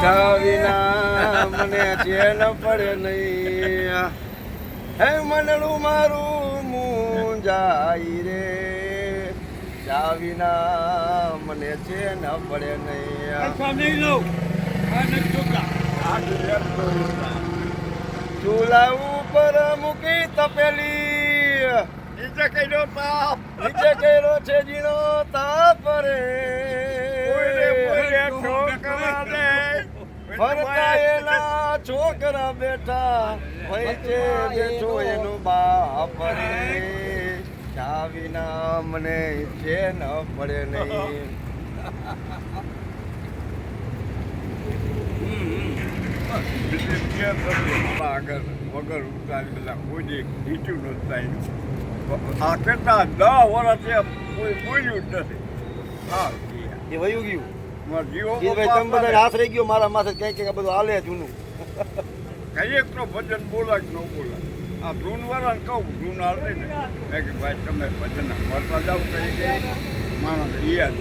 ચાવીના મને ચેન પડે નહીં. હે મનડું મારું મુંજાઈ રે, ચાવીના મને ચેન પડે નહીં. ચૂલા ઉપર મૂકી તપેલી, નીચે કર્યો છે જીનો તાપ રે. ફરતા એના છોકરા બેઠા, વચ્ચે બેઠો એનો બાપ રે. ચાવીના મને ચેન પડે નહીં. વગર ઉતારી બધા કોઈ નીચું નથી થાય. આ કેટલા 10 વર્ષથી કોઈ બોલ્યું જ નથી. હા એ વયું ગયું. જીવો ભાઈ તમે બધા હાથ રહી ગયો મારા માથે, ક્યાંક ક્યાંક બધું હાલે જૂનું. કઈ એક તો ભજન બોલાય કે ન બોલાય. આ ધૂન વાળાને કહું ધૂન હાલે ને મેં કે ભાઈ તમે ભજન મળતા જાઓ કઈ માણસ યાદ